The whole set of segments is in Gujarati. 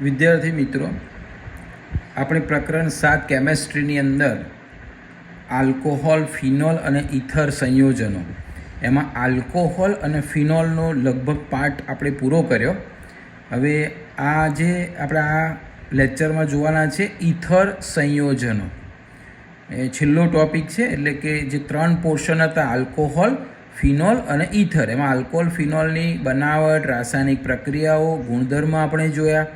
વિદ્યાર્થી મિત્રો, આપણે પ્રકરણ 7 કેમેસ્ટ્રીની અંદર આલ્કોહોલ, ફિનોલ અને ઇથર સંયોજનો, એમાં આલ્કોહોલ અને ફિનોલનો લગભગ પાર્ટ આપણે પૂરો કર્યો. હવે આ લેક્ચરમાં જોવાના છે ઇથર સંયોજનો. એ છેલ્લો ટોપિક છે, એટલે કે જે 3 પોર્શન હતા આલ્કોહોલ, ફિનોલ અને ઇથર, એમાં આલ્કોહોલ ફિનોલની બનાવટ, રાસાયણિક પ્રક્રિયાઓ, ગુણધર્મ આપણે જોયા.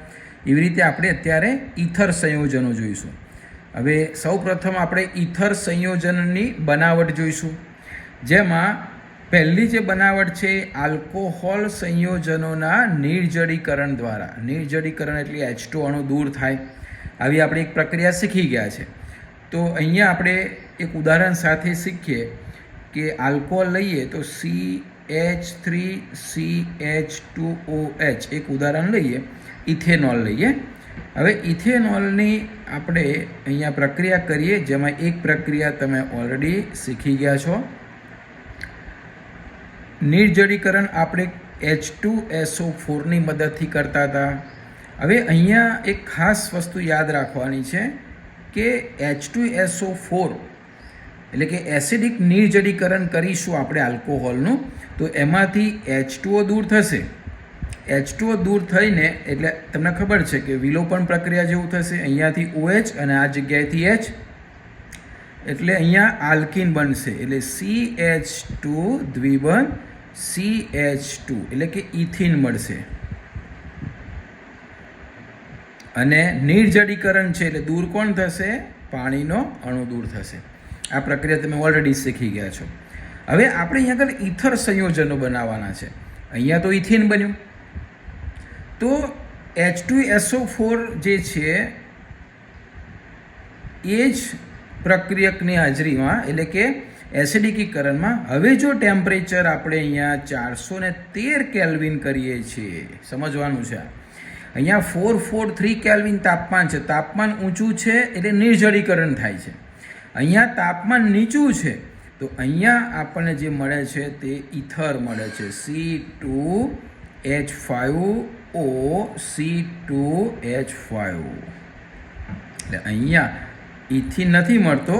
એવી રીતે આપણે અત્યારે ઇથર સંયોજનો જોઈશું. હવે સૌપ્રથમ આપણે ઇથર સંયોજનની બનાવટ જોઈશું, જેમાં પહેલી જે બનાવટ છે આલ્કોહોલ સંયોજનોના નિર્જળીકરણ દ્વારા. નિર્જળીકરણ એટલે H2 અણુ દૂર થાય, આવી આપણે એક પ્રક્રિયા શીખી ગયા છે. તો અહીંયા આપણે એક ઉદાહરણ સાથે શીખીએ કે આલ્કોહોલ લઈએ તો CH3CH2OH એક ઉદાહરણ લઈએ. ઇથેનોલ લઈએ. હવે ઇથેનોલની આપણે અહીંયા પ્રક્રિયા કરીએ, જેમાં એક પ્રક્રિયા તમે ઓલરેડી શીખી ગયા છો. નિર્જળીકરણ આપણે H2SO4ની મદદથી કરતા હતા. હવે અહીંયા એક ખાસ વસ્તુ યાદ રાખવાની છે કે H2SO4 એટલે કે એસિડિક નિર્જળીકરણ કરીશું આપણે આલ્કોહોલનું, તો એમાંથી H2O દૂર થશે. H2O દૂર થઈને એટલે તમને ખબર છે કે વિલોપન પ્રક્રિયા જેવું થશે. અહીંયાથી OH અને આ જગ્યાએથી H, એટલે અહીંયા આલ્કીન બનશે. એટલે CH2 દ્વિબંધ CH2 એટલે કે ઇથિન મળશે. અને નિર્જળીકરણ છે એટલે દૂર કોણ થશે? પાણીનો અણુ દૂર થશે. આ પ્રક્રિયા તમે ઓલરેડી શીખી ગયા છો. હવે આપણે અહીંયા આગળ ઇથર સંયોજનો બનાવવાના છે. અહીંયા તો ઇથિન બન્યું, તો H2SO4 જે છે એ જ પ્રક્રિયકની હાજરીમાં એટલે કે એસિડિકીકરણમાં હવે જો ટેમ્પરેચર આપણે અહીંયા 413 કેલ્વિન કરીએ છીએ, સમજવાનું છે. અહીંયા 443 કેલ્વિન તાપમાન છે. તાપમાન ઊંચું છે એટલે નિર્જળીકરણ થાય છે. અહીંયા તાપમાન નીચું છે તો અહીંયા આપણને જે મળે છે તે ઇથર મળે છે. C2H5O C2H5. એટલે અહીંયા ઇથિન નથી મળતો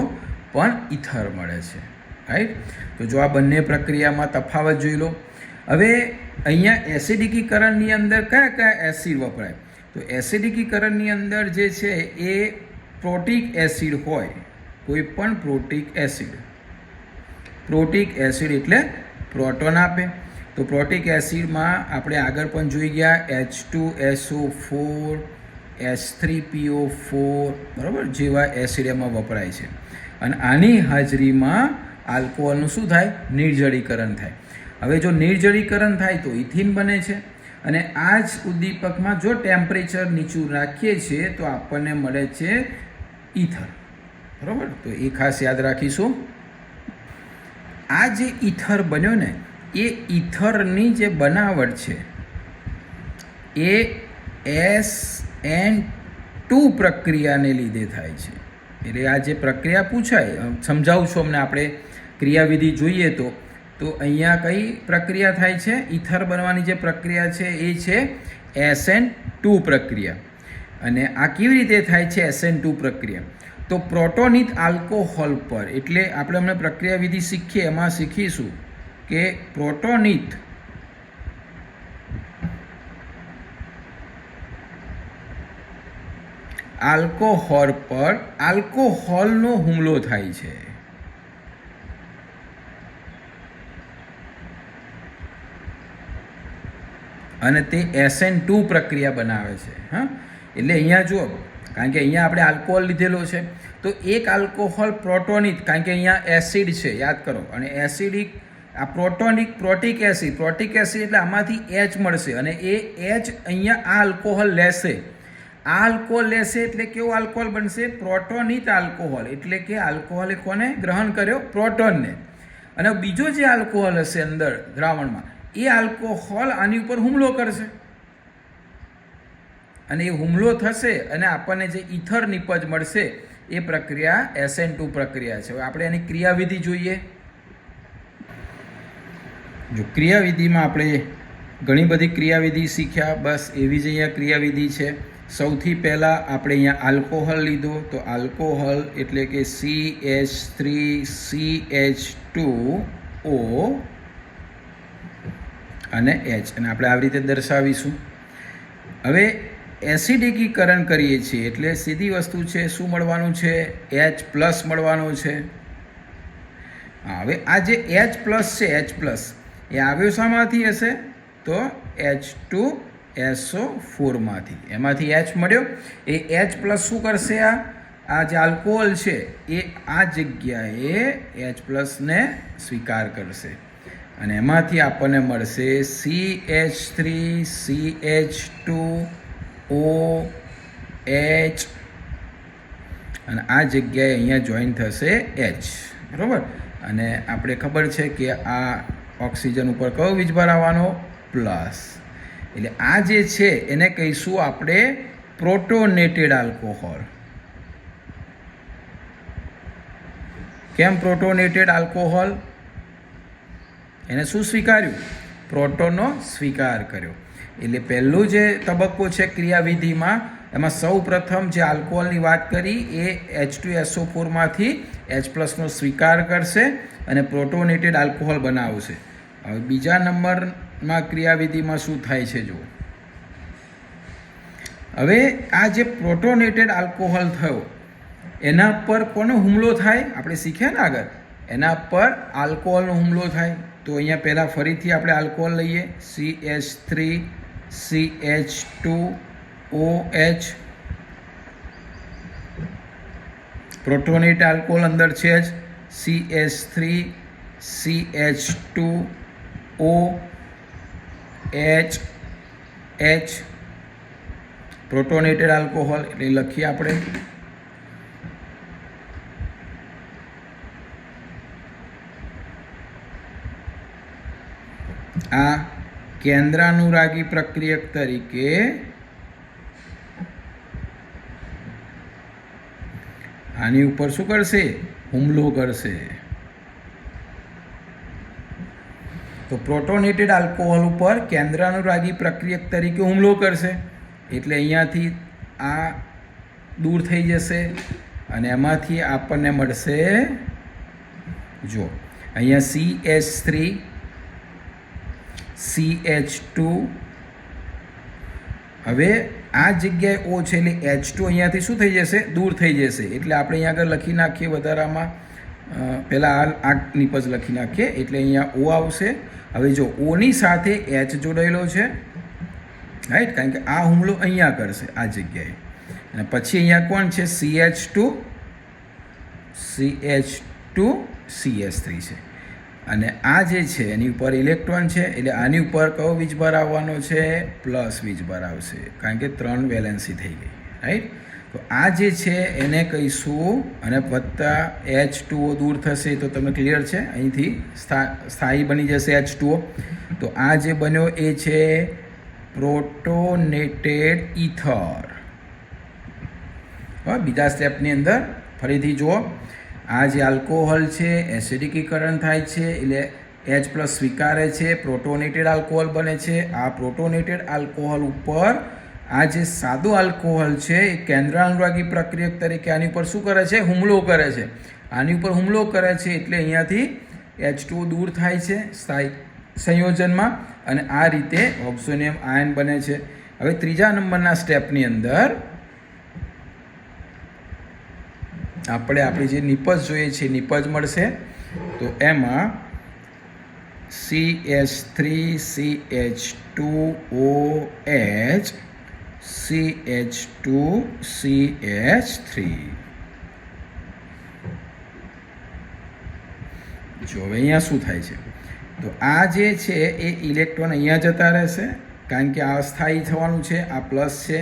પણ ઇથર મળે છે. રાઈટ? તો જો આ બંને પ્રક્રિયામાં તફાવત જોઈ લો. હવે અહીંયા એસિડિકીકરણની અંદર કયા કયા એસિડ વપરાય? તો એસિડિકીકરણની અંદર જે છે એ પ્રોટિક એસિડ હોય, કોઈ પણ પ્રોટિક એસિડ. પ્રોટિક એસિડ એટલે પ્રોટોન આપે. તો પ્રોટિક એસિડમાં આપણે આગળ પણ જોઈ ગયા H2SO4, H3PO4 બરાબર જેવા એસિડ એમાં વપરાય છે. અને આની હાજરીમાં આલ્કોહોલનું શું થાય? નિર્જળીકરણ થાય. હવે જો નિર્જળીકરણ થાય તો ઇથિન બને છે. અને આ જ ઉદ્દીપકમાં જો ટેમ્પરેચર નીચું રાખીએ છીએ તો આપણને મળે છે ઇથર. બરાબર? તો એ ખાસ યાદ રાખીશું. આ જે ઇથર બન્યો ને, એ ઇથરની જે બનાવટ છે એ SN2 પ્રક્રિયાને લીધે થાય છે. એટલે આ જે પ્રક્રિયા પૂછાય, સમજાવું છું અમને. આપણે ક્રિયાવિધિ જોઈએ તો અહીંયા કઈ પ્રક્રિયા થાય છે? ઇથર બનવાની જે પ્રક્રિયા છે એ છે SN2 પ્રક્રિયા. અને આ કેવી રીતે થાય છે SN2 પ્રક્રિયા? તો પ્રોટોનિત આલ્કોહોલ પર, એટલે આપણે હમણાં પ્રક્રિયાવિધિ શીખીએ એમાં શીખીશું કે પ્રોટોનિત આલ્કોહોલ પર આલ્કોહોલનો હુમલો થાય છે. અને તે SN2 પ્રક્રિયા બનાવે છે. હા, એટલે અહીંયા જુઓ, કારણ કે અહીંયા આપણે આલ્કોહોલ લીધેલો છે તો એક આલ્કોહોલ પ્રોટોનિક, કારણ કે અહીંયા એસિડ છે, યાદ કરો. અને એસિડિક આ પ્રોટિક એસિડ એટલે આમાંથી H મળશે અને એ H અહીંયા આ આલ્કોહોલ લેશે. આ આલ્કોહોલ લેશે એટલે કેવો આલ્કોહોલ બનશે? પ્રોટોનિક આલ્કોહોલ. એટલે કે આલ્કોહોલે કોને ગ્રહણ કર્યો? પ્રોટોનને. અને બીજો જે આલ્કોહોલ હશે અંદર દ્રાવણમાં, એ આલ્કોહોલ આની ઉપર હુમલો કરશે. અને એ હુમલો થશે અને આપણને જે ઇથર નિપજ મળશે એ પ્રક્રિયા SN2 પ્રક્રિયા છે. હવે આપણે એની ક્રિયાવિધિ જોઈએ. જો ક્રિયાવિધિમાં આપણે ઘણી બધી ક્રિયાવિધિ શીખ્યા, બસ એવી જ અહીંયા ક્રિયાવિધિ છે. સૌથી પહેલાં આપણે અહીંયા આલ્કોહોલ લીધો, તો આલ્કોહોલ એટલે કે CH3CH2O અને H, અને આપણે આવી રીતે દર્શાવીશું. હવે એસિડિકીકરણ કરીએ છીએ એટલે સીધી વસ્તુ છે, શું મળવાનું છે? H+ મળવાનું છે. હા, હવે આ જે H+ છે, H+ એ આવ્યો શામાંથી હશે? તો H2SO4માંથી. એમાંથી H મળ્યો. એ H+ શું કરશે? આ જે આલ્કોહોલ છે એ આ જગ્યાએ H+ ને સ્વીકાર કરશે અને એમાંથી આપણને મળશે CH3CH2OH અને આ જગ્યાએ અહીંયા જોઈન થશે H, બરાબર. અને આપણે ખબર છે કે આ ઓક્સિજન ઉપર કયો વીજભાર આવવાનો? પ્લસ. એટલે આ જે છે એને કહીશું આપણે પ્રોટોનેટેડ આલ્કોહોલ. કેમ પ્રોટોનેટેડ આલ્કોહોલ? એને શું સ્વીકાર્યું? પ્રોટોનનો સ્વીકાર કર્યો. એટલે પહેલું જે તબક્કો છે ક્રિયાવિધિમાં, એમાં સૌ પ્રથમ જે આલ્કોહોલની વાત કરી એ H2SO4માંથી H+નો સ્વીકાર કરશે અને પ્રોટોનેટેડ આલ્કોહોલ બનાવશે. હવે બીજા નંબરમાં ક્રિયાવિધિમાં શું થાય છે જુઓ. હવે આ જે પ્રોટોનેટેડ આલ્કોહોલ થયો એના પર કોનો હુમલો થાય? આપણે શીખ્યા ને આગળ, એના પર આલ્કોહોલનો હુમલો થાય. તો અહીંયા પહેલાં ફરીથી આપણે આલ્કોહોલ લઈએ, CH3CH2OH. પ્રોટોનેટેડ આલ્કોહોલ અંદર છે જ, CH3CH2OH. પ્રોટોનેટેડ આલ્કોહોલ એટલે લખીએ આપણે. આ કેન્દ્રાનુરાગી પ્રક્રિયક તરીકે આની ઉપર શું કરશે? હુમલો કરશે. તો પ્રોટોનેટેડ આલ્કોહોલ ઉપર કેન્દ્રાનુરાગી પ્રક્રિયક તરીકે હુમલો કરશે એટલે અહીંયાથી આ દૂર થઈ જશે અને એમાંથી આપણને મળશે, જો અહીંયા CH3CH2. હવે આ જગ્યાએ O છે એટલે H2 અહીંયાથી શું થઈ જશે? દૂર થઈ જશે. એટલે આપણે અહીંયા આગળ લખી નાખીએ વધારામાં, પહેલાં આ નિપજ લખી નાખીએ એટલે અહીંયા O આવશે. હવે જો ઓની સાથે H જોડાયેલો છે, રાઈટ, કારણ કે આ હુમલો અહીંયા કરશે આ જગ્યાએ. અને પછી અહીંયા કોણ છે? CH2CH3 છે. અને આ જે છે એની ઉપર ઇલેક્ટ્રોન છે એટલે આની ઉપર કયો વીજભાર આવવાનો છે? પ્લસ વીજભાર આવશે, કારણ કે 3 વેલેન્સી થઈ ગઈ, રાઈટ. તો આ જે છે એને કહીશું અને વત્તા H2O દૂર થશે તો તમને ક્લિયર છે, અહીંથી સ્થાયી બની જશે H2O. તો આ જે બન્યો એ છે પ્રોટોનેટેડ ઇથર. બીજા સ્ટેપની અંદર ફરીથી જુઓ, આ જે આલ્કોહોલ છે એસિડિકીકરણ થાય છે એટલે H+ સ્વીકારે છે, પ્રોટોનેટેડ આલ્કોહોલ બને છે. આ પ્રોટોનેટેડ આલ્કોહોલ ઉપર આ જે સાદો આલ્કોહોલ છે એ કેન્દ્રાનુરાગી પ્રક્રિયક તરીકે આની ઉપર શું કરે છે? હુમલો કરે છે. આની ઉપર હુમલો કરે છે એટલે અહીંયાથી H2O દૂર થાય છે સ્થાયી સંયોજનમાં અને આ રીતે ઓક્સિજન આયન બને છે. હવે ત્રીજા નંબરના સ્ટેપની અંદર આપણે આપણી જે નિપજ જોઈએ છે નિપજ મળશે. તો એમાં CH3CH2OH CH2CH3. જો હવે અહીંયા શું થાય છે? તો આ જે છે એ ઇલેક્ટ્રોન અહીંયા જતા રહેશે કારણ કે આ સ્થાયી થવાનું છે, આ પ્લસ છે.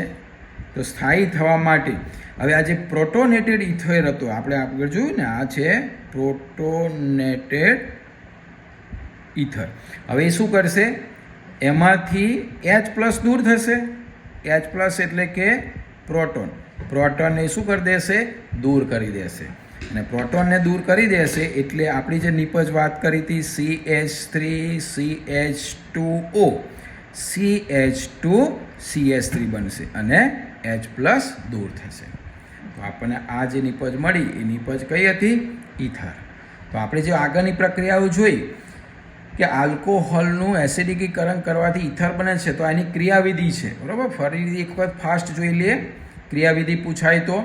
તો સ્થાયી થવા માટે હવે આ જે પ્રોટોનેટેડ ઇથર હતો આપણે આગળ જોયું ને, આ છે પ્રોટોનેટેડ ઇથર. હવે એ શું કરશે? એમાંથી H+ દૂર થશે. H+ એટલે કે પ્રોટોનને શું કરી દેશે? દૂર કરી દેશે. અને પ્રોટોનને દૂર કરી દેશે એટલે આપણી જે નિપજ વાત કરી હતી CH3CH2O CH2CH3 બનશે અને H+ દૂર થશે. તો આપણને આ જે નિપજ મળી એ નિપજ કઈ હતી? ઇથર. તો આપણે જે આગળની પ્રક્રિયાઓ જોઈ કે આલ્કોહોલનું એસિડિકીકરણ કરવાથી ઇથર બને છે, તો આની ક્રિયાવિધિ છે, બરાબર. ફરી એક વખત ફાસ્ટ જોઈ લઈએ. ક્રિયાવિધિ પૂછાય તો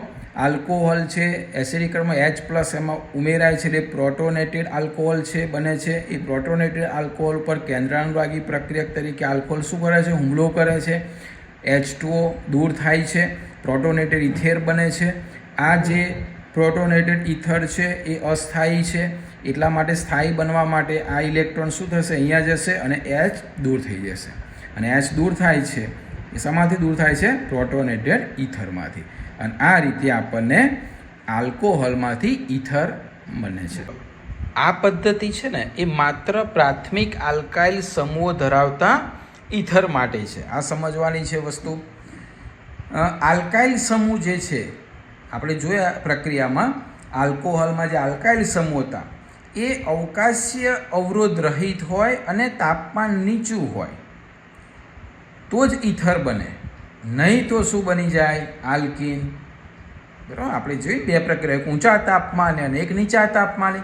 આલ્કોહોલ છે એસિડિકરણમાં H+ એમાં ઉમેરાય છે, એટલે પ્રોટોનેટેડ આલ્કોહોલ છે બને છે. એ પ્રોટોનેટેડ આલ્કોહોલ પર કેન્દ્રાનુરાગી પ્રક્રિયક તરીકે આલ્કોહોલ શું કરે છે? હુમલો કરે છે. H2O દૂર થાય છે, પ્રોટોનેટેડ ઇથેર બને છે. આ જે પ્રોટોનેટેડ ઇથર છે એ અસ્થાયી છે, એટલા માટે સ્થાયી બનવા માટે આ ઇલેક્ટ્રોન શું થશે? અહીંયા જશે અને H દૂર થઈ જશે. અને H દૂર થાય છે એ શેમાંથી દૂર થાય છે? પ્રોટોનેટેડ ઇથરમાંથી. અને આ રીતે આપણને આલ્કોહોલમાંથી ઇથર બને છે. આ પદ્ધતિ છે ને એ માત્ર પ્રાથમિક આલ્કાઇલ સમૂહ ધરાવતા ઇથર માટે છે. આ સમજવાની છે વસ્તુ. આલ્કાઇલ સમૂહ જે છે આપણે જોયા પ્રક્રિયામાં, આલ્કોહોલમાં જે આલ્કાઇલ સમૂહ હતા એ અવકાશીય અવરોધ રહિત હોય અને તાપમાન નીચું હોય તો જ ઇથર બને, નહીં તો શું બની જાય? આલ્કીન. બરાબર. આપણે જોઈ બે પ્રક્રિયા, એક ઊંચા તાપમાને અને એક નીચા તાપમાને.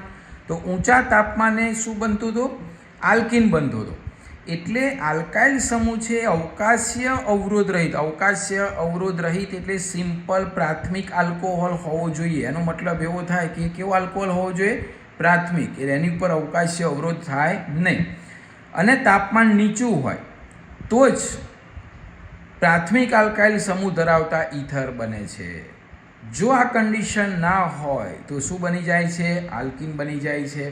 તો ઊંચા તાપમાને શું બનતું હતું? આલ્કીન બનતું હતું. એટલે આલ્કાઇલ સમૂહ છે અવકાશીય અવરોધ રહિત. અવકાશીય અવરોધ રહિત એટલે સિમ્પલ પ્રાથમિક આલ્કોહોલ હોવો જોઈએ. એનો મતલબ એવો થાય કે કેવો આલ્કોહોલ હોવો જોઈએ? પ્રાથમિક. એટલે એની ઉપર અવકાશીય અવરોધ થાય નહીં. અને તાપમાન નીચું હોય તો જ પ્રાથમિક આલ્કાઇલ સમૂહ ધરાવતા ઇથર બને છે. જો આ કન્ડિશન ના હોય તો શું બની જાય છે? આલ્કીન બની જાય છે.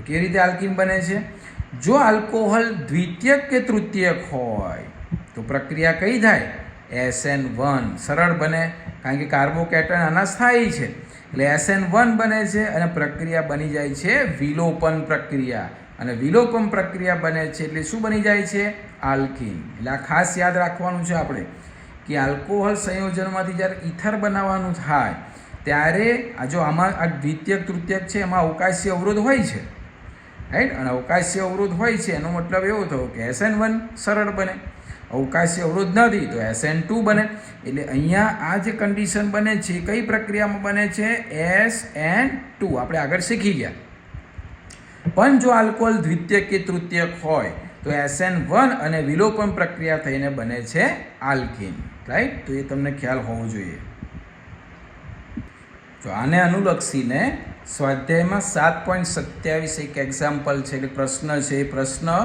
કેવી રીતે આલ્કીન બને છે? જો આલ્કોહોલ દ્વિતીયક કે તૃતીયક હોય તો પ્રક્રિયા કઈ થાય? SN1 સરળ બને, કારણ કે કાર્બોકેટન આના સ્થાયી છે એટલે SN1 બને છે અને પ્રક્રિયા બની જાય છે વિલોપન પ્રક્રિયા. અને વિલોપન પ્રક્રિયા બને છે એટલે શું બની જાય છે? આલ્કીન. એટલે આ ખાસ યાદ રાખવાનું છે આપણે કે આલ્કોહોલ સંયોજનમાંથી જ્યારે ઇથર બનાવવાનું થાય ત્યારે આ જો આમાં આ દ્વિતીયક તૃતીયક છે એમાં અવકાશીય અવરોધ હોય છે, રાઈટ. અને અવકાશીય અવરોધ હોય છે એનો મતલબ એવો થયો કે SN1 સરળ બને. અવકાશીય અવરોધ નથી તો SN2 બને. એટલે અહીંયા આ જે કન્ડિશન બને છે કઈ પ્રક્રિયામાં બને છે? SN2. આપણે આગળ શીખી ગયા. પણ જો આલ્કોહોલ દ્વિતીયક કે તૃતીયક હોય તો SN1 અને વિલોપન પ્રક્રિયા થઈને બને છે આલ્કીન, રાઈટ. તો એ તમને ખ્યાલ હોવો જોઈએ. તો આને અનુલક્ષીને સ્વાધ્યાયમાં 7.27 એક એક્ઝામ્પલ છે, એટલે પ્રશ્ન છે. એ પ્રશ્નનો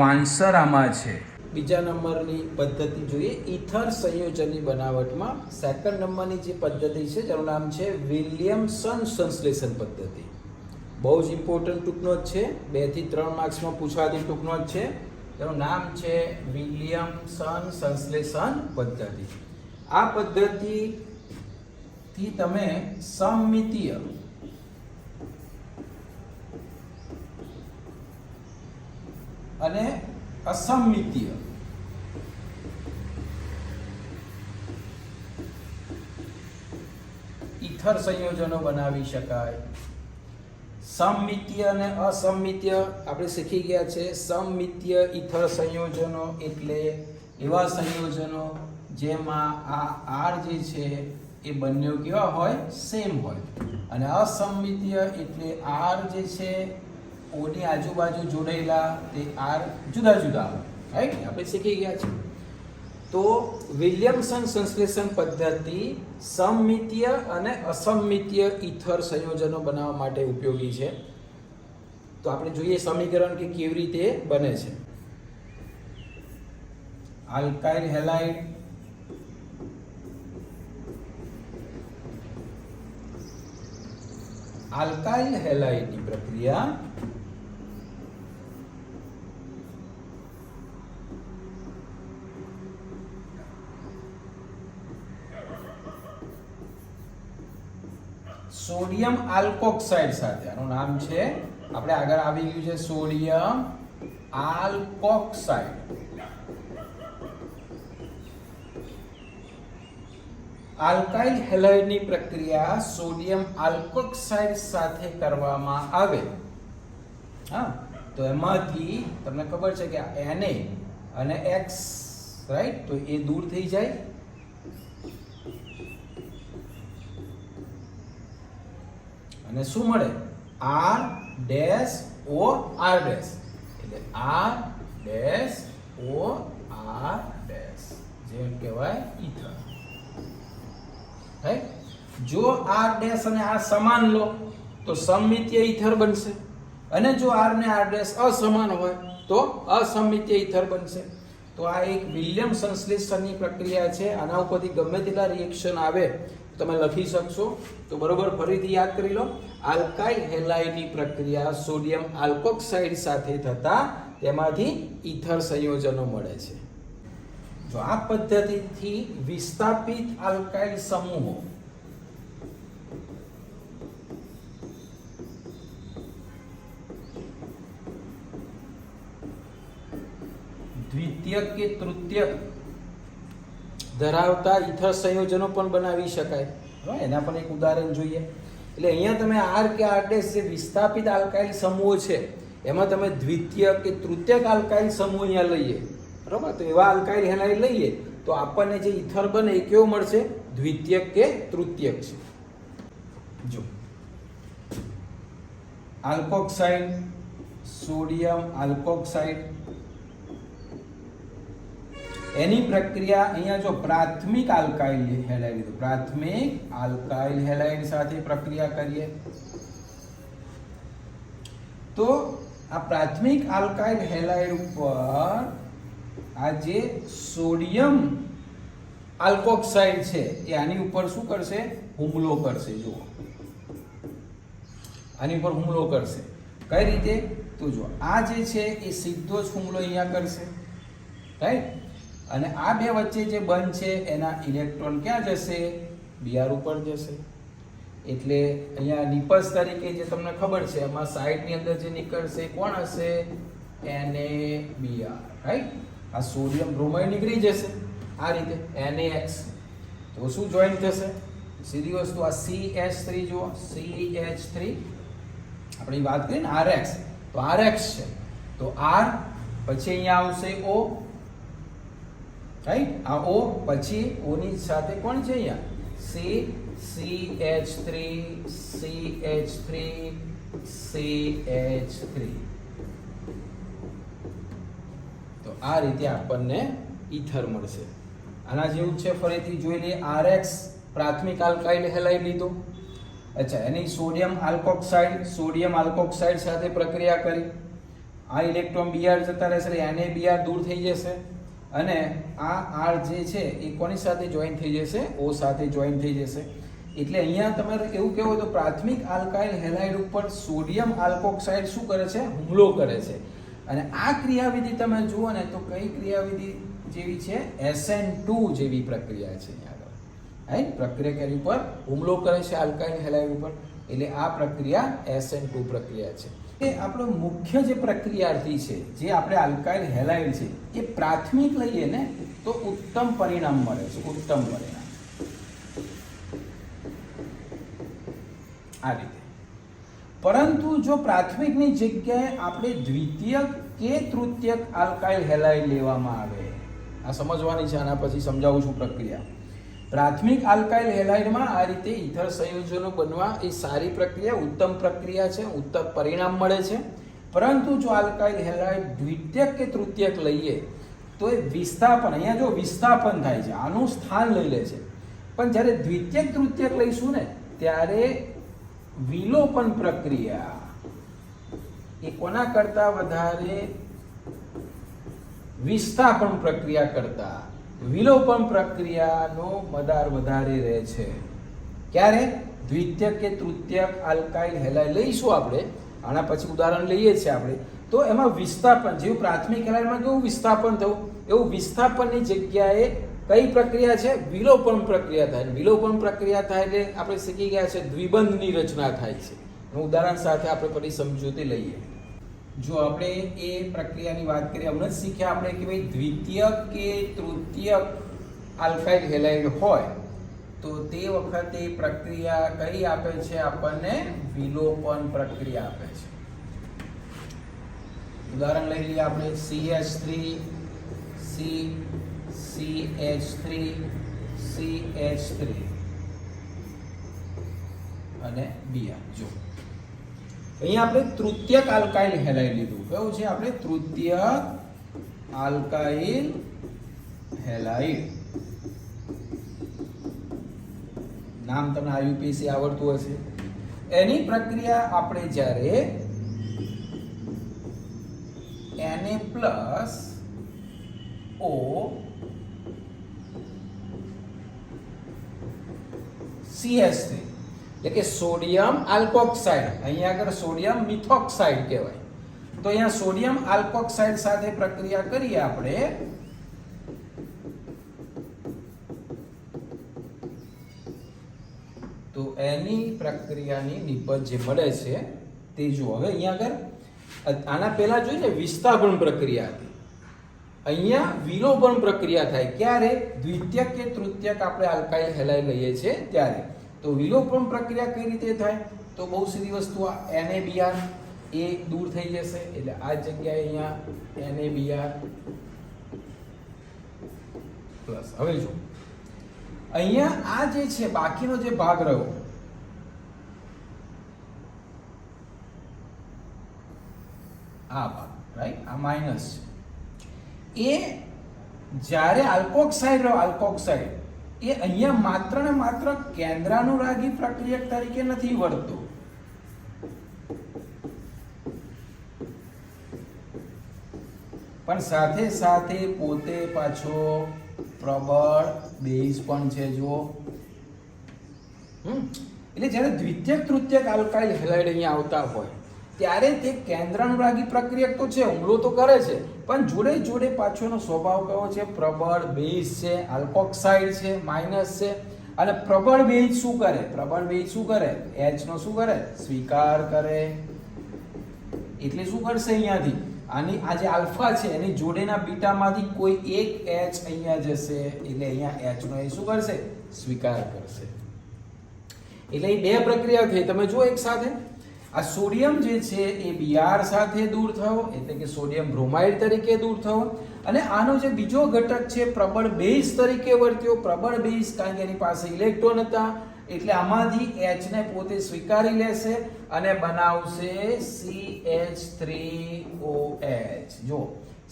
આન્સર આમાં છે. બીજા નંબરની પદ્ધતિ જોઈએ ઇથર સંયોજનની બનાવટમાં. સેકન્ડ નંબરની જે પદ્ધતિ છે જેનું નામ છે વિલિયમસન સંશ્લેષણ પદ્ધતિ. બહુ જ ઇમ્પોર્ટન્ટ ટૂંકનો જ છે, 2 થી 3 માર્ક્સમાં પૂછવાતી ટૂંકનો જ છે. તેનું નામ છે વિલિયમસન સંશ્લેષણ પદ્ધતિ. આ પદ્ધતિથી તમે સમમિતીય અને અસમમિતીય ઇથર સંયોજનો બનાવી શકાય. સમમિતીય અને અસમમિતીય આપણે શીખી ગયા છે. સમમિતીય ઇથર સંયોજનો એટલે એવા સંયોજનો જેમાં આ R જે છે એ બંને કેવા હોય? સેમ હોય. અને અસમમિતીય એટલે R જે છે ઓની આજુબાજુ જોડાયેલા તે R જુદા જુદા હોય, રાઈટ. આપણે શીખી ગયા છે. તો વિલિયમસન સંશ્લેષણ પદ્ધતિ સમમિતીય અને અસમમિતીય ઇથર સંયોજનો બનાવવા માટે ઉપયોગી છે. તો આપણે જોઈએ સમીકરણ કે કેવી રીતે બને છે. આલ્કાઇલ હેલાઇડ આલ્કાઇલ હેલાઇડની પ્રક્રિયા સોડિયમ આલ્કોક્સાઇડ સાથે. આનું નામ છે, આપણે આગળ આવી ગયું છે, સોડિયમ આલ્કોક્સાઇડ. આલ્કાઇલ હેલાઇડની પ્રક્રિયા સોડિયમ આલ્કોક્સાઇડ સાથે કરવામાં આવે. હા, તો એમાંથી તમને ખબર છે કે Na અને X, રાઈટ, તો એ દૂર થઈ જાય અને શું મળે? R dash O R dash, એટલે R dash O R dash જે કહેવાય ઈથર. રાઈટ? જો R ડેશ અને R સમાન લો તો સમમિતીય ઈથર બનશે, અને જો R ને R ડેશ અસમાન હોય તો અસમમિતીય ઈથર બનશે. તો આ એક વિલિયમ સંશ્લેષણની પ્રક્રિયા છે. આના ઉપરથી ગમે તેટલા રિએક્શન આવે તમે લખી શકશો. તો બરોબર ફરીથી યાદ કરી લો. આલ્કાઇલ હેલાઇડની પ્રક્રિયા સોડિયમ આલ્કોક્સાઇડ સાથે થતા તેમાંથી ઈથર સંયોજનો મળે છે. જો આ પદ્ધતિથી વિસ્થાપિત આલ્કાઇલ સમૂહો દ્વિતીયક કે તૃતીયક ધરાવતા ઈથર સંયોજનો પણ બનાવી શકાય. એના પણ એક ઉદાહરણ જોઈએ. એટલે અહીંયા તમે R કે R ડેશ જે વિસ્થાપિત આલ્કાઇલ સમૂહો છે એમાં તમે દ્વિતીયક કે તૃતીયક આલ્કાઇલ સમૂહ અહીંયા લઈએ, બરોબર? તો એવા આલ્કાઇલ હેલાઇડ લઈએ તો આપણને જે ઈથર બને એ કેવો મળશે? દ્વિતીયક કે તૃતીયક છે. જો આલ્કોક્સાઇડ, સોડિયમ આલ્કોક્સાઇડ, એની પ્રક્રિયા અહીંયા જો પ્રાથમિક આલ્કાઇલ હેલાઇડ, પ્રાથમિક આલ્કાઇલ હેલાઇડ સાથે પ્રક્રિયા કરીએ તો આ પ્રાથમિક આલ્કાઇલ હેલાઇડ ઉપર આ જે સોડિયમ આલ્કોક્સાઇડ છે એ આની ઉપર શું કરશે? હુમલો કરશે. જુઓ આની ઉપર હુમલો કરશે. કઈ રીતે? તો જો આ જે છે એ સીધો જ હુમલો અહીંયા કરશે, રાઈટ? અને આ બે વચ્ચે જે બંધ છે એના ઇલેક્ટ્રોન ક્યાં જશે? Br ઉપર જશે. એટલે અહીંયા નિપજ તરીકે જે તમને ખબર છે એમાં સાઈડની અંદર જે નીકળશે કોણ હશે? NaBr, right? આ સોડિયમ બ્રોમાઇડ નીકળી જશે આ રીતે NaX. તો શું જોઈન થશે? સીધી વસ્તુ આ CH3 જુઓ, CH3 આપણે વાત કરીએ ને RX, તો RX છે તો R પછી અહીંયા આવશે O, રાઈટ? આ O પછી O ની સાથે કોણ છે અહીંયા? CH3 CH3 CH3. તો આ રીતે આપણને ઈથર મળશે. આના જેવું છે. ફરીથી જોઈ લઈએ. RX પ્રાથમિક આલ્કાઇલ હેલાઇડ લીધો. અચ્છા, એની સોડિયમ આલ્કોક્સાઇડ સાથે પ્રક્રિયા કરી. આ ઇલેક્ટ્રોન Br જતા રહેશે એટલે NaBr દૂર થઈ જશે, અને આ R જે છે એ કોની સાથે જોઈન થઈ જશે? O સાથે જોઈન થઈ જશે. એટલે અહીંયા તમારે એવું કહેવું તો પ્રાથમિક આલ્કાઇલ હેલાઇડ ઉપર સોડિયમ આલ્કોક્સાઇડ શું કરે છે? હુમલો કરે છે. અને આ ક્રિયાવિધિ તમે જુઓ ને તો કઈ ક્રિયાવિધિ જેવી છે? SN2 જેવી પ્રક્રિયા છે. રાઈટ? પ્રક્રિયા કેની ઉપર હુમલો કરે છે? આલ્કાઇલ હેલાઇડ ઉપર. એટલે આ પ્રક્રિયા SN2 પ્રક્રિયા છે. એ આપણો મુખ્ય જે પ્રક્રિયાર્થી છે જે આપણે આલ્કાઇલ હેલાઇડ છે એ પ્રાથમિક લઈએ ને તો ઉત્તમ પરિણામ મળે છે. ઉત્તમ પરિણામ આ રીતે. પરંતુ જો પ્રાથમિકની જગ્યાએ આપણે દ્વિતીયક કે તૃતીયક આલ્કાઇલ હેલાઇડ લેવામાં આવે, આ સમજવાની છે. આના પછી સમજાવું છું પ્રક્રિયા. પ્રાથમિક આલ્કાઇલ હેલાઇડમાં આ રીતે ઈથર સંયોજનો બનવા એ સારી પ્રક્રિયા, ઉત્તમ પ્રક્રિયા છે, ઉત્તમ પરિણામ મળે છે. પરંતુ જો આલ્કાઇલ હેલાઇડ દ્વિતીયક કે તૃતીયક લઈએ તો એ વિસ્થાપન, અહીંયા જો વિસ્થાપન થાય છે, આનું સ્થાન લઈ લે છે. પણ જ્યારે દ્વિતીયક તૃતીયક લઈશું ને ત્યારે વિલોપન પ્રક્રિયા એ કોના કરતા વધારે? વિસ્થાપન પ્રક્રિયા કરતા વિલોપન પ્રક્રિયાનો મદાર વધારે રહે છે. ક્યારે? દ્વિતીયક કે તૃતીયક આલ્કાઇલ હેલાઇડ લઈશું આપણે, આના પછી ઉદાહરણ લઈએ છીએ આપણે, તો એમાં વિસ્થાપન જેવું પ્રાથમિક હેલાઇડમાં કેવું વિસ્થાપન થયું એવું વિસ્થાપનની જગ્યાએ કઈ પ્રક્રિયા છે? વિલોપન પ્રક્રિયા થાય. વિલોપન પ્રક્રિયા થાય એટલે આપણે શીખી ગયા છે દ્વિબંધની રચના થાય છે. ઉદાહરણ સાથે આપણે પછી સમજૂતી લઈએ. જો આપણે એ પ્રક્રિયાની વાત કરીએ, હમણાં જ શીખ્યા આપણે કે ભાઈ દ્વિતીયક કે તૃતીયક આલ્કાઇલ હેલાઇડ હોય તો તે વખતે પ્રક્રિયા કઈ આપે છે? આપણને વિલોપન પ્રક્રિયા આપે છે. ઉદાહરણ લઈ લઈએ આપણે. CH3 CH3 CH3 અને Br. જો અહીંયા આપણે તૃતીયક આલ્કાઇલ હેલાઇડ લીધું. કયું છે આપણે? તૃતીયક આલ્કાઇલ હેલાઇડ. નામ તમને IUPAC આવડતું હશે. એની પ્રક્રિયા આપણે જ્યારે Na+O CH3 એટલે કે સોડિયમ આલ્કોક્સાઇડ, અહીંયા આગળ સોડિયમ મિથોક્સાઇડ કહેવાય. તો અહીંયા સોડિયમ આલ્કોક્સાઇડ સાથે પ્રક્રિયા કરીએ આપણે તો એની પ્રક્રિયાની નિપજ જે મળે છે તે જુઓ. હવે અહીંયા આગળ આના પહેલા જોઈએ ને વિસ્થાપન પ્રક્રિયા હતી. અહીંયા વિલોપન પ્રક્રિયા થાય ક્યારે? દ્વિતીયક કે તૃતીયક આપણે આલ્કાઇલ હેલાઇડ લઈએ છીએ ત્યારે. તો વિલોપન પ્રક્રિયા કઈ રીતે થાય? તો બહુ સીધી વસ્તુ, આ NaBr એ દૂર થઈ જશે એટલે આ જગ્યાએ અહીંયા NaBr પ્લસ. હવે જો અહીંયા આ જે છે બાકીનો જે ભાગ રહ્યો આ ભાગ, રાઈટ, આ માઇનસ છે. એ જ્યારે આલ્કોક્સાઇડ રહ્યો, આલ્કોક્સાઇડ એ અહીંયા માત્ર ને માત્ર કેન્દ્રાનુરાગી પ્રક્રિયક તરીકે નથી વર્તતો, પણ સાથે સાથે પોતે પાછો પ્રબળ બેઝ પણ છે. જુઓ, એટલે જ્યારે દ્વિતીયક તૃતીયક આલ્કાઇલ હેલાઇડ અહીંયા આવતા હોય ત્યારે તે કેન્દ્રાનુરાગી પ્રક્રિયક તો છે, હુમલો તો કરે છે, પણ જોડે જોડે પાછોનો સ્વભાવ કયો છે? પ્રબળ બેઝ છે, આલ્કોક્સાઇડ છે, માઇનસ છે. અને પ્રબળ બેઝ શું કરે? પ્રબળ બેઝ શું કરે? H નો શું કરે? સ્વીકાર કરે. એટલે શું કરશે? અહીંયાથી આની આ જે આલ્ફા છે એની જોડેના બીટામાંથી કોઈ એક H અહીંયા જશે એટલે અહીંયા H નો એ શું કરશે? સ્વીકાર કરશે. એટલે એ બે પ્રક્રિયા થઈ. તમે જુઓ એક સાથે આ સોડિયમ જે છે એ Br સાથે દૂર થયો એટલે કે સોડિયમ બ્રોમાઇડ તરીકે દૂર થયો, અને આનો જે બીજો ઘટક છે પ્રબળ બેઝ તરીકે વર્ત્યો. પ્રબળ બેઝ કારણ કે એની પાસે ઇલેક્ટ્રોન હતા એટલે આમાંથી H ને પોતે સ્વીકારી લેશે અને બનાવશે CH3OH. જો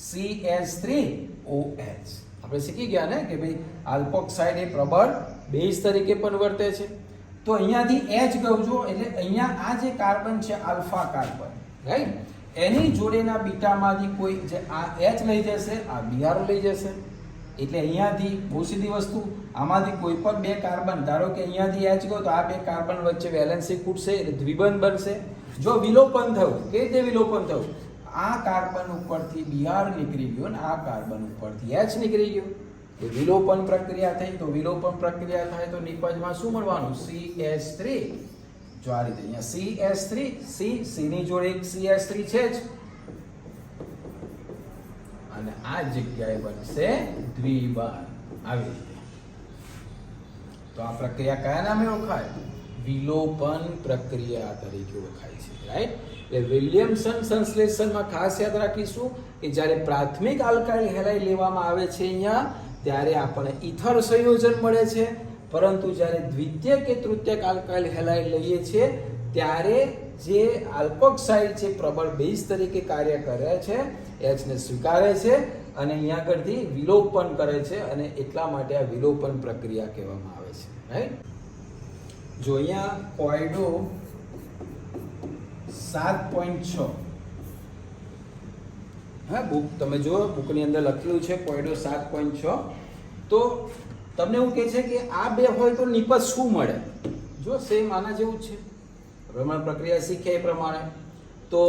CH3OH આપણે શીખી ગયા ને કે ભાઈ આલ્કોક્સાઇડ એ પ્રબળ બેઝ તરીકે પણ વર્તે છે. તો અહીંયાથી H ગયું જો, એટલે અહીંયા આ જે કાર્બન છે આલ્ફા કાર્બન, રાઈટ, એની જોડેના બીટામાંથી કોઈ જે આ H લઈ જશે, આ Br લઈ જશે. એટલે અહીંયાથી બહુ સીધી વસ્તુ, આમાંથી કોઈ પણ બે કાર્બન, ધારો કે અહીંયાથી H ગયો તો આ બે કાર્બન વચ્ચે વેલેન્સી ખૂટશે એટલે દ્વિબંધ બનશે. જો વિલોપન થયું, કેવી રીતે વિલોપન થયું? આ કાર્બન ઉપરથી Br નીકળી ગયો અને આ કાર્બન ઉપરથી H નીકળી ગયો. એ વિલોપન પ્રક્રિયા થઈ. તો વિલોપન પ્રક્રિયા થાય તો નિપજમાં શું મળવાનું? CH3. જો આ રીતે અહીંયા CH3, C ની જોડે એક CH3 છે જ, અને આ જગ્યાએ બનશે દ્વિબંધ. આવી રીતે. તો આ પ્રક્રિયા કયા નામે ઓળખાય? વિલોપન પ્રક્રિયા તરીકે ઓળખાય છે, રાઈટ. એટલે વિલિયમસન સંશ્લેષણમાં ખાસ યાદ રાખીશું કે જ્યારે પ્રાથમિક આલ્કાઇલ હેલાઇડ લેવામાં આવે છે અહીંયા ત્યારે આપણને ઇથર સંયોજન મળે છે, પરંતુ જ્યારે દ્વિતીયક કે તૃતીયક આલ્કાઇલ હેલાઇડ લઈએ છીએ ત્યારે જે આલ્કોક્સાઇડ છે પ્રબળ બેઝ તરીકે કાર્ય કરે છે, H ને સ્વીકારે છે અને અહીંયા આગળથી વિલોપન કરે છે, અને એટલા માટે આ વિલોપન પ્રક્રિયા કહેવામાં આવે છે, રાઈટ. જો અહીંયા કોયડો 7.6 હા, બુક તમે જો બુકની અંદર લખેલું છે કોયડો 7.6. તો તમને એવું કહે છે કે આ બે હોય તો નિપજ શું મળે? જો સેમ આના જેવું જ છે, રમણ પ્રક્રિયા શીખે એ પ્રમાણે. તો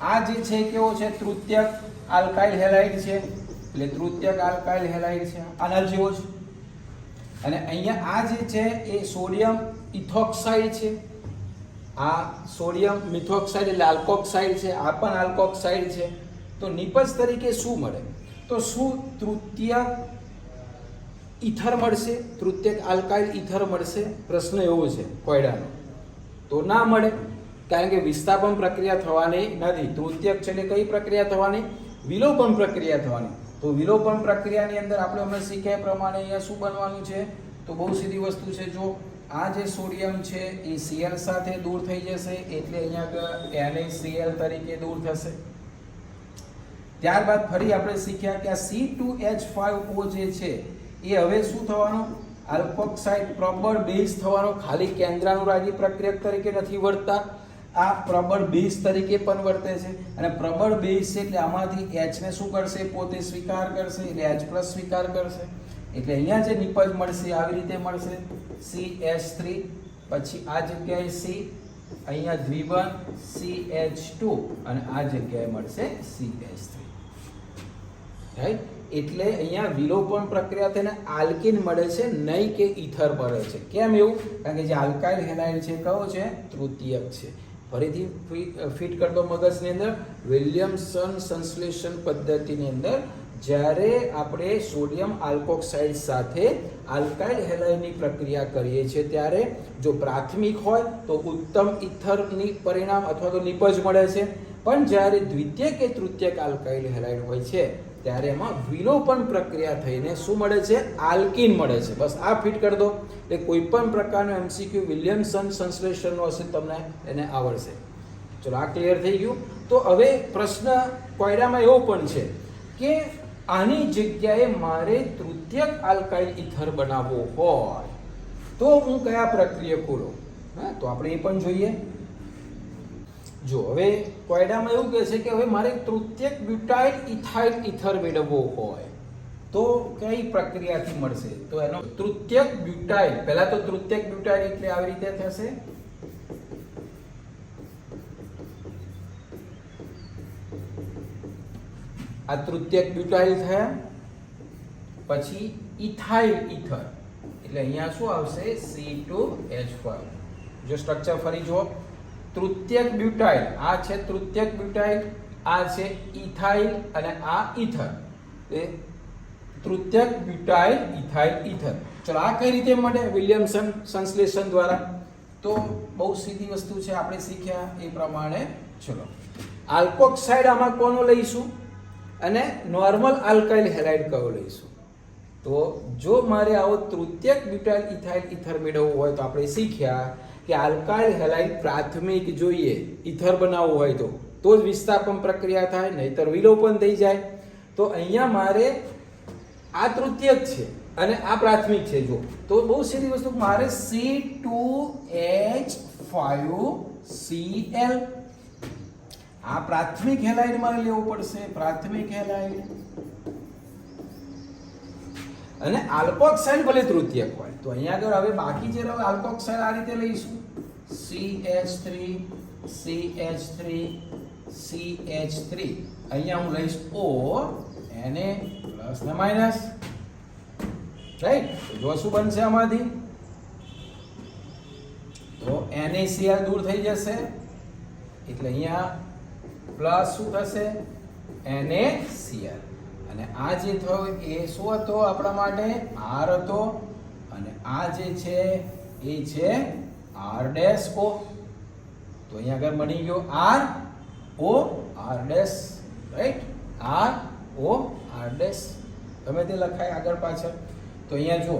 આ જે છે કેવો છે? તૃતીયક આલ્કાઇલ હેલાઇડ છે, એટલે તૃતીયક આલ્કાઇલ હેલાઇડ છે, આના જેવો છે. અને અહીંયા આ જે છે એ સોડિયમ ઇથોક્સાઇડ છે, આ સોડિયમ મિથોક્સાઇડ એટલે આલ્કોક્સાઇડ છે, આ પણ આલ્કોક્સાઇડ છે. તો નિપજ તરીકે શું મળે? તો શું તૃતીયક ઇથર મળશે? તૃતીયક આલ્કાઇલ ઇથર મળશે? પ્રશ્ન એવો છે કોયડાનો. તો ના મળે, કારણ કે વિસ્થાપન પ્રક્રિયા થવાની નથી. તૃતીયક છે એટલે કઈ પ્રક્રિયા થવાની? વિલોપન પ્રક્રિયા થવાની. તો વિલોપન પ્રક્રિયાની અંદર આપણે હમણાં શીખ્યા પ્રમાણે અહીંયા શું બનવાનું છે? તો બહુ સીધી વસ્તુ છે. જો આ જે સોડિયમ છે એ Cl સાથે દૂર થઈ જશે, એટલે અહીંયા NaCl તરીકે દૂર થશે. ત્યારબાદ ફરી આપણે શીખ્યા કે આ C2H5O જે છે એ હવે શું થવાનું, આલ્કોક્સાઇડ પ્રબળ બેઝ થવાનો. ખાલી કેન્દ્રાનુરાગી પ્રક્રિયક તરીકે નથી વર્તતા, આ પ્રબળ બેઝ તરીકે પણ વર્તે છે. અને પ્રબળ બેઝ છે એટલે આમાંથી H ને શું કરશે, પોતે સ્વીકાર કરશે, એટલે H+ સ્વીકાર કરશે. એટલે અહીંયા જે નિપજ મળશે આવી રીતે મળશે, CH3, પછી આ જગ્યાએ C, અહીંયા દ્વિબંધ CH2 અને આ જગ્યાએ મળશે CH3. રાઈટ. એટલે અહીંયા વિલોપન પ્રક્રિયા થઈને આલ્કીન મળે છે, નહીં કે ઈથર મળે છે. કેમ એવું? કારણ કે જે આલ્કાઇલ હેલાઇડ છે કયો છે, તૃતીયક છે. ફરીથી ફિટ કરી દો મગજની અંદર. વિલિયમસન સંશ્લેષણ પદ્ધતિની અંદર જ્યારે આપણે સોડિયમ આલ્કોક્સાઇડ સાથે આલ્કાઇલ હેલાઇડની પ્રક્રિયા કરીએ છીએ ત્યારે જો પ્રાથમિક હોય તો ઉત્તમ ઈથરની પરિણામ અથવા તો નિપજ મળે છે, પણ જ્યારે દ્વિતીયક કે તૃતીયક આલ્કાઇલ હેલાઇડ હોય છે ત્યારે એમાં વિલોપન પ્રક્રિયા થઈને શું મળે છે, આલ્કીન મળે છે. બસ આ ફિટ કરી દો એટલે કોઈ પણ પ્રકારનો MCQ વિલિયમસન સંશ્લેષણનો હશે તમને એને આવડશે. ચલો આ ક્લિયર થઈ ગયું. તો હવે પ્રશ્ન કોયડામાં એવો પણ છે કે આની જગ્યાએ મારે તૃતીયક આલ્કાઇલ ઈથર બનાવવો હોય તો હું કયા પ્રક્રિયકો લઉં? તો આપણે એ પણ જોઈએ. જો હવે કોયડામાં એવું કહે છે કે હવે મારે તૃતીયક બ્યુટાઇલ ઇથાઇલ ઈથર મેળવવો હોય તો કઈ પ્રક્રિયાથી મળશે? તો એનો તૃતીયક બ્યુટાઇલ, પહેલા તો તૃતીયક બ્યુટાઇલ એટલે આવી રીતે થશે. આ તૃતીયક બ્યુટાઇલ થયા, પછી ઇથાઇલ ઈથર એટલે અહીંયા શું આવશે, C2H5. જો સ્ટ્રક્ચર ફરી જુઓ, તૃતીયક બ્યુટાઇલ આ છે, તૃતીયક બ્યુટાઇલ આ છે ઇથાઇલ અને આ ઈથર, એ તૃતીયક બ્યુટાઇલ ઇથાઇલ ઈથર. ચલો આ કઈ રીતે મળે? વિલિયમસન સંશ્લેષણ દ્વારા. તો બહુ સીધી વસ્તુ છે, આપણે શીખ્યા એ પ્રમાણે. ચલો આલ્કોક્સાઇડ આમાં કોનો લઈશું અને નોર્મલ આલ્કાઇલ હેલાઇડ કયો લઈશું? તો જો મારે આવો તૃતીયક બ્યુટાઇલ ઇથાઇલ ઈથર મેળવવું હોય તો આપણે શીખ્યા કે આલ્કાઇલ હેલાઇડ પ્રાથમિક જોઈએ, ઈથર બનાવવું હોય તો જ વિસ્થાપન પ્રક્રિયા થાય, નહીતર વિલોપન થઈ જાય. તો અહીંયા મારે આ તૃતીયક છે અને આ પ્રાથમિક છે. જો તો બહુ સીધી વસ્તુ, મારે C2H5Cl આ પ્રાથમિક હેલાઇડ મારે લેવું પડશે, પ્રાથમિક હેલાઇડ. અને આલ્કોક્સાઇડ ભલે તૃતીયક હોય તો અહીંયા આગળ હવે બાકી જે રહે આલ્કોક્સાઇડ આ રીતે લઈશું, CH3 CH3 CH3. અહીંયા હું લઈશ O, Na પ્લસ ને માઇનસ. રાઈટ. જો શું બનશે આમાંથી, તો NaCl દૂર થઈ જશે એટલે અહીંયા પ્લસ શું થશે, NaCl. અને આ જે થયો એ શું હતો આપણા માટે, R હતો, અને આ જે છે એ છે R-O. તો અહીંયા આગળ બની ગયો R-O R-, right, R-O R-, ગમે તે લખાય આગળ પાછળ. તો અહીંયા જુઓ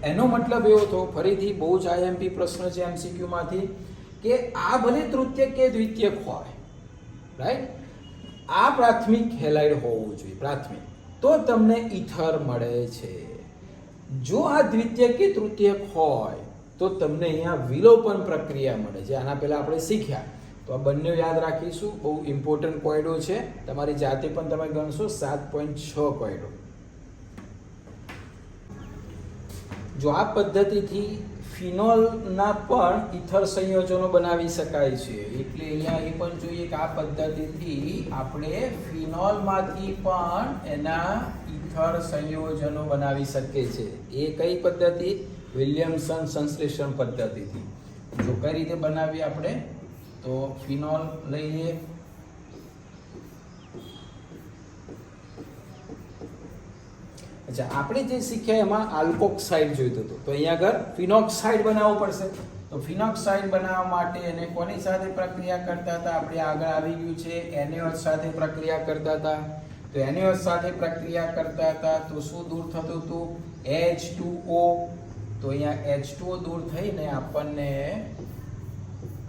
એનો મતલબ એવો તો ફરીથી બહુ જ IMP પ્રશ્ન છે MCQ માંથી કે આ ભલે તૃતીયક કે દ્વિતીયક હોય, રાઈટ, આ પ્રાથમિક હેલાઇડ હોવું જોઈએ, પ્રાથમિક, તો તમને ઈથર મળે છે. જો આ દ્વિતીયક કે તૃતીયક હોય તો તમને અહીંયા વિલોપન પ્રક્રિયા મળે છે. આના પહેલા આપણે શીખ્યા, તો આ બંને યાદ રાખીશું. બહુ ઇમ્પોર્ટન્ટ કોયડો છે, તમારી જાતે પણ તમે ગણશો 7.6 કોયડો. જો આ પદ્ધતિથી ફિનોલના પણ ઈથર સંયોજનો બનાવી શકાય છે. એટલે અહીંયા એ પણ જોઈએ કે આ પદ્ધતિથી આપણે ફિનોલમાંથી પણ એના ઈથર સંયોજનો બનાવી શકીએ છીએ. એ કઈ પદ્ધતિ? વિલિયમસન સંશ્લેષણ પદ્ધતિથી. જો કઈ રીતે બનાવીએ આપણે, તો ફિનોલ લઈએ, અચ્છા આપણે જે શીખ્યા એમાં આલ્કોક્સાઇડ જોઈતું હતું, તો અહીંયા આગળ ફિનોક્સાઇડ બનાવવું પડશે. તો ફિનોક્સાઇડ બનાવવા માટે એને કોની સાથે પ્રક્રિયા કરતા હતા? આપણે આગળ આવી ગયું છે, NaOH સાથે પ્રક્રિયા કરતા હતા. તો NaOH સાથે પ્રક્રિયા કરતા હતા તો શું દૂર થતું હતું? H2O. તો તો અહીંયા H2O દૂર થઈને આપણને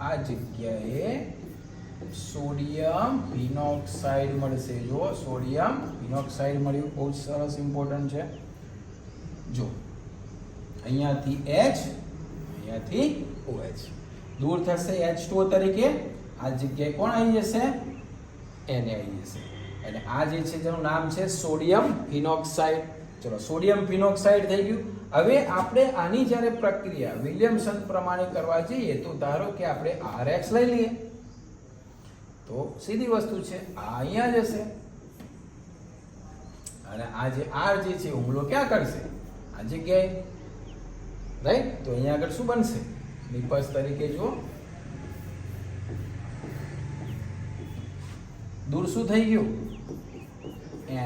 આ જગ્યાએ સોડિયમ ફિનોક્સાઇડ મળશે. જો સોડિયમ ફિનોક્સાઇડ મળ્યું, બહુ સરસ, ઇમ્પોર્ટન્ટ છે. જો અહીંયાથી H, અહીંયાથી OH દૂર થશે H2O તરીકે. આ જગ્યાએ કોણ આવી જશે? Na આવી જશે. અને આ જે છે જેનું નામ છે સોડિયમ ફિનોક્સાઇડ. ચલો, સોડિયમ ફિનોક્સાઇડ થઈ ગયું. હવે આપણે આની જ્યારે પ્રક્રિયા વિલિયમસન પ્રમાણે કરવા જઈએ તો ધારો કે આપણે RH લઈ લઈએ તો સીધી વસ્તુ છે, આ અહીંયા જશે અને આ જે R જે છે હુમલો ક્યાં કરશે? આ જગ્યાએ, રાઈટ? તો અહીંયા આગળ શું બનશે? નિપજ તરીકે જુઓ, દૂર શું થઈ ગયું?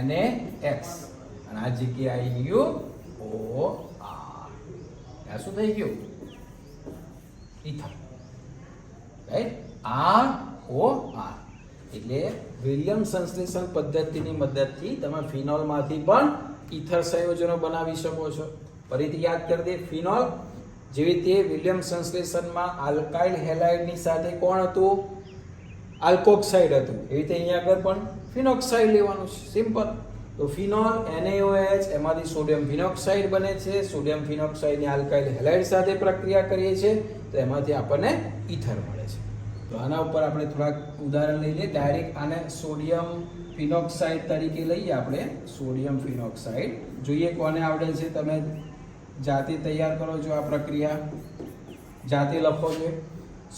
NaX અને આ જગ્યાએ આવી ગયું OR. આ શું થઈ ગયું? Ether, right? ROR. એટલે વિલિયમ સંશ્લેષણ પદ્ધતિની મદદથી તમે ફિનોલમાંથી પણ ઇથર સંયોજનો બનાવી શકો છો. ફરીથી યાદ કરી દે, ફિનોલ જેવી રીતે વિલિયમ સંશ્લેષણમાં આલ્કાઇલ હેલાઇડની સાથે કોણ હતું? આલ્કોક્સાઇડ હતું. એવી રીતે અહીંયા આગળ પણ ફિનોક્સાઇડ લેવાનું છે, સિમ્પલ. તો ફિનોલ NaOH, એમાંથી સોડિયમ ફિનોક્સાઇડ બને છે. સોડિયમ ફિનોક્સાઇડની આલ્કાઇલ હેલાઇડ સાથે પ્રક્રિયા કરીએ છીએ તો એમાંથી આપણને ઇથર મળે છે. તો આના ઉપર આપણે થોડાક ઉદાહરણ લઈ લઈએ. ડાયરેક્ટ આને સોડિયમ ફિનોક્સાઇડ તરીકે લઈએ આપણે. સોડિયમ ફિનોક્સાઇડ જોઈએ કોને આવડે છે. તમે જાતે તૈયાર કરો છો આ પ્રક્રિયા, જાતે લખો છો.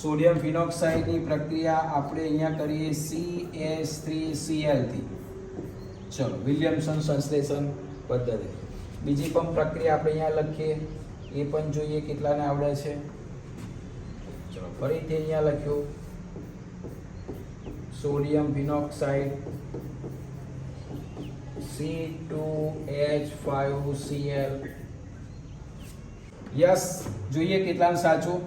સોડિયમ ફિનોક્સાઇડની પ્રક્રિયા આપણે અહીંયા કરીએ CH3Cl થી. ચલો, વિલિયમસન સંશ્લેષણ પદ્ધતિ. બીજી પણ પ્રક્રિયા આપણે અહીંયા લખીએ, એ પણ જોઈએ કેટલાને આવડે છે. ચલો, ફરીથી અહીંયા લખ્યું સોડિયમ ફિનોક્સાઇડ C2H5Cl. યસ, જોઈએ કેટલાનું સાચું.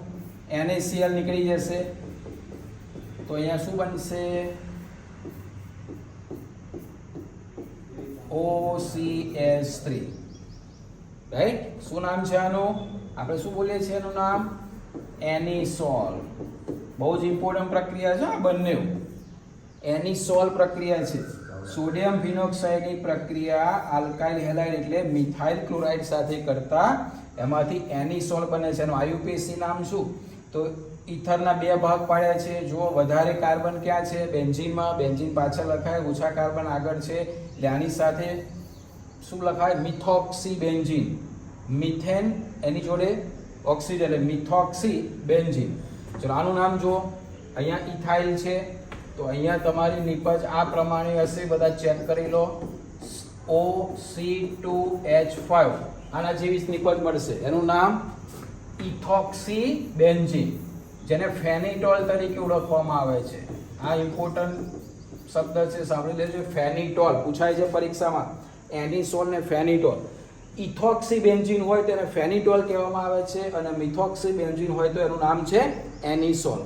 NaCl નીકળી જશે તો અહીંયા શું બનશે? OCH3, right? શું નામ છે આનું? આપણે શું બોલીએ છીએ એનું નામ? એનિસોલ. બહુ જ ઇમ્પોર્ટન્ટ પ્રક્રિયા છે આ બંને. એનિસોલ પ્રક્રિયા છે. સોડિયમ ફિનોક્સાઇડની પ્રક્રિયા આલ્કાઇલ હેલાઇડ એટલે મિથાઇલ ક્લોરાઇડ સાથે કરતા એમાંથી એનિસોલ બને છે. એનું IUPAC નામ શું? તો ઇથરના બે ભાગ પાડ્યા છે. જો વધારે કાર્બન ક્યાં છે? બેન્ઝીનમાં. બેન્ઝીન પાછળ લખાય, ઓછા કાર્બન આગળ છે. એટલે આની સાથે શું લખાય? Methoxy benzene. મિથેન એની જોડે ઓક્સિજન એટલે મિથોક્સી બેન્ઝીન. ચલો, આનું નામ જુઓ. અહીંયા ઇથાઇલ છે તો અહીંયા તમારી નિપજ આ પ્રમાણે હશે. બધા ચેક કરી લો. OC2H5 આના જેવી નિપજ મળશે. એનું નામ ઇથોક્સી બેન્ઝીન, જેને ફેનિટોલ તરીકે ઓળખવામાં આવે છે. આ ઇમ્પોર્ટન્ટ શબ્દ છે, સાંભળી લેજો. ફેનિટોલ પૂછાય છે પરીક્ષામાં. એનિસોલ ને ફેનિટોલ. ઇથોક્સી બેન્ઝીન હોય તેને ફેનિટોલ કહેવામાં આવે છે અને મિથોક્સી બેન્ઝીન હોય તો એનું નામ છે એનિસોલ.